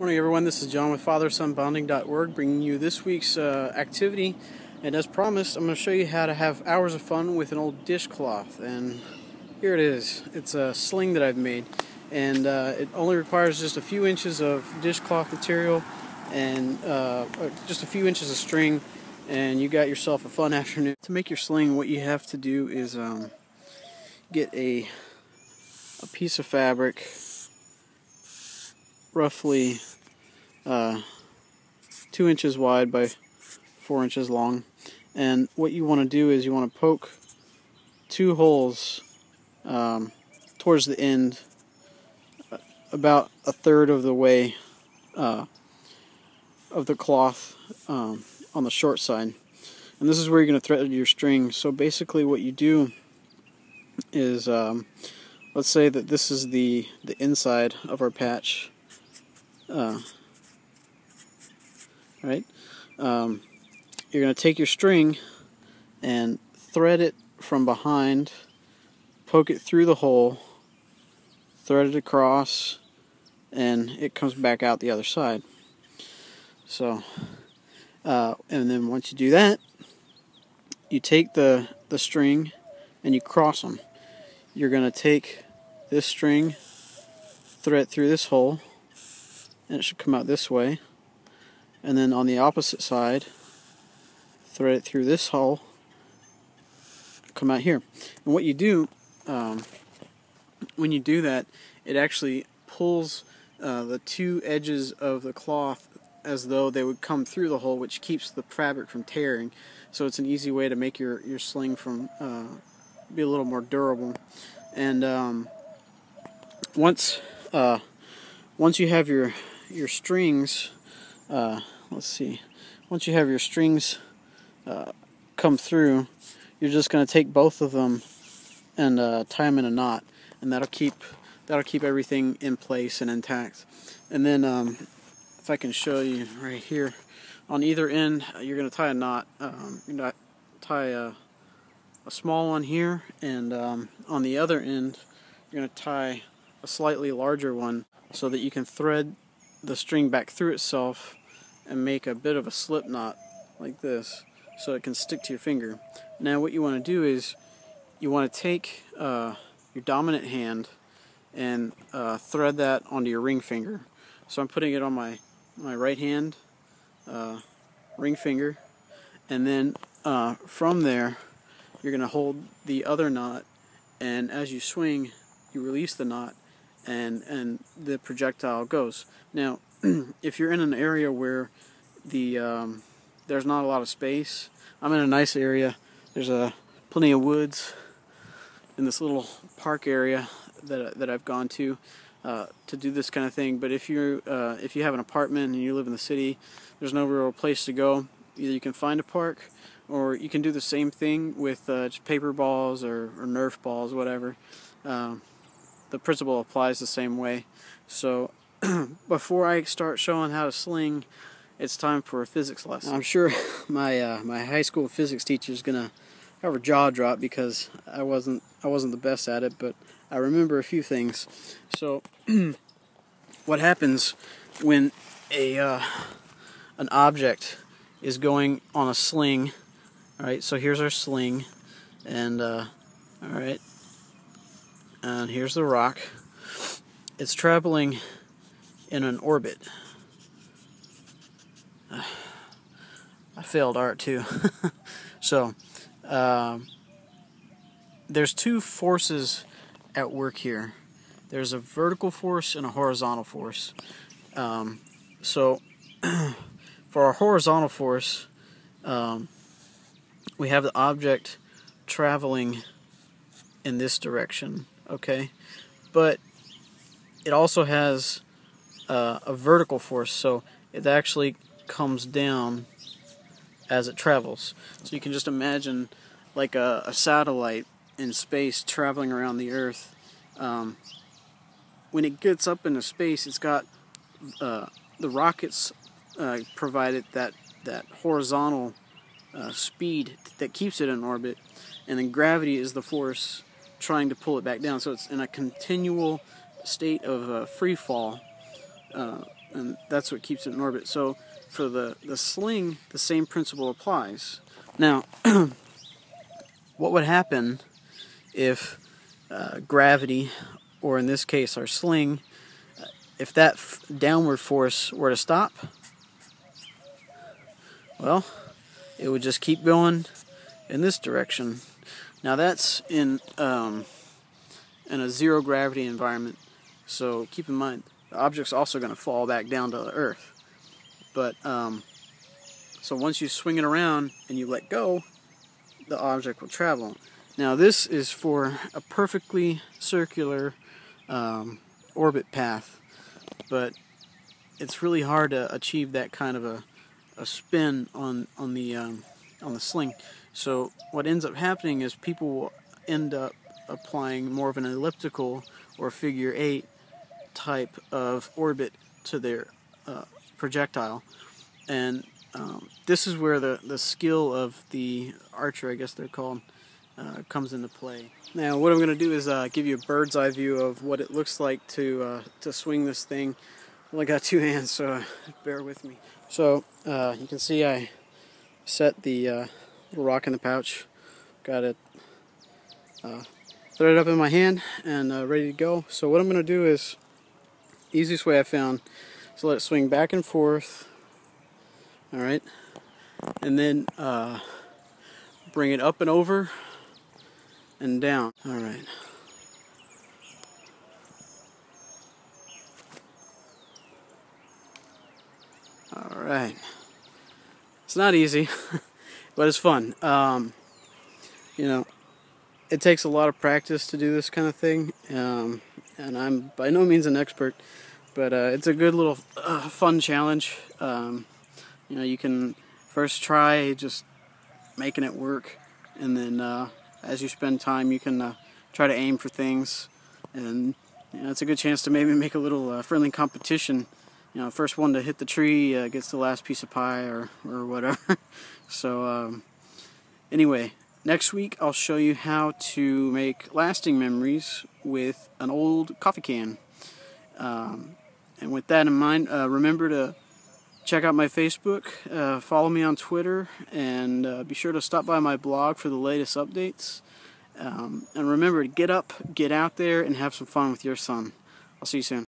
Morning everyone, this is John with FatherSonBonding.org bringing you this week's activity, and as promised I'm going to show you how to have hours of fun with an old dishcloth. And here it is. It's a sling that I've made, and it only requires just a few inches of dishcloth material and just a few inches of string, and you got yourself a fun afternoon. To make your sling, what you have to do is get a piece of fabric roughly 2 inches wide by 4 inches long, and what you want to do is you want to poke two holes towards the end, about a third of the way of the cloth on the short side, and this is where you're going to thread your string. So basically what you do is let's say that this is the inside of our patch. Right? You're going to take your string and thread it from behind, poke it through the hole, thread it across, and it comes back out the other side. So, and then once you do that, you take the string and you cross them. You're going to take this string, thread it through this hole, and it should come out this way, and then on the opposite side thread it through this hole, come out here. And what you do when you do that, it actually pulls the two edges of the cloth as though they would come through the hole, which keeps the fabric from tearing. So it's an easy way to make your sling from be a little more durable. And once you have your strings, let's see, once you have your strings come through, you're just going to take both of them and tie them in a knot, and that'll keep everything in place and intact. And then if I can show you right here, on either end you're going to tie a knot. You're going to tie a small one here, and on the other end you're going to tie a slightly larger one, so that you can thread the string back through itself and make a bit of a slip knot like this, so it can stick to your finger. Now what you want to do is you want to take your dominant hand and thread that onto your ring finger. So I'm putting it on my right hand ring finger, and then from there you're going to hold the other knot, and as you swing you release the knot, and the projectile goes. Now if you're in an area where there's not a lot of space, I'm in a nice area, there's plenty of woods in this little park area that I've gone to do this kind of thing. But if you have an apartment and you live in the city, there's no real place to go. Either you can find a park, or you can do the same thing with just paper balls or Nerf balls, whatever. The principle applies the same way. So before I start showing how to sling, it's time for a physics lesson. I'm sure my my high school physics teacher is gonna have her jaw drop, because I wasn't the best at it, but I remember a few things. So what happens when an object is going on a sling? All right, so here's our sling, and all right, and here's the rock. It's traveling in an orbit. I failed art too. So there's two forces at work here. There's a vertical force and a horizontal force. So for our horizontal force, we have the object traveling in this direction, okay? But it also has a vertical force, so it actually comes down as it travels. So you can just imagine like a satellite in space traveling around the Earth. When it gets up into space, it's got the rockets provided that horizontal speed that keeps it in orbit, and then gravity is the force trying to pull it back down. So it's in a continual state of free fall and that's what keeps it in orbit. So for the sling, the same principle applies. Now, what would happen if gravity, or in this case our sling, if that downward force were to stop? Well, it would just keep going in this direction. Now that's in a zero gravity environment, so keep in mind the object's also going to fall back down to the earth. But so once you swing it around and you let go, the object will travel. Now this is for a perfectly circular orbit path, but it's really hard to achieve that kind of a spin on the sling. So what ends up happening is people will end up applying more of an elliptical or figure 8 type of orbit to their projectile, and this is where the skill of the archer, I guess they're called, comes into play. Now what I'm going to do is give you a bird's eye view of what it looks like to swing this thing. I only got 2 hands, so bear with me. So you can see I set the little rock in the pouch, got it threaded up in my hand and ready to go. So what I'm going to do is, easiest way I found is let it swing back and forth, alright, and then bring it up and over and down. Alright. Alright. It's not easy, but it's fun. You know, it takes a lot of practice to do this kind of thing, and I'm by no means an expert, but it's a good little fun challenge. You know, you can first try just making it work, and then as you spend time, you can try to aim for things, and you know, it's a good chance to maybe make a little friendly competition. You know, first one to hit the tree gets the last piece of pie or whatever. So anyway, next week I'll show you how to make lasting memories with an old coffee can. And with that in mind, remember to check out my Facebook, follow me on Twitter, and be sure to stop by my blog for the latest updates. And remember to get up, get out there, and have some fun with your son. I'll see you soon.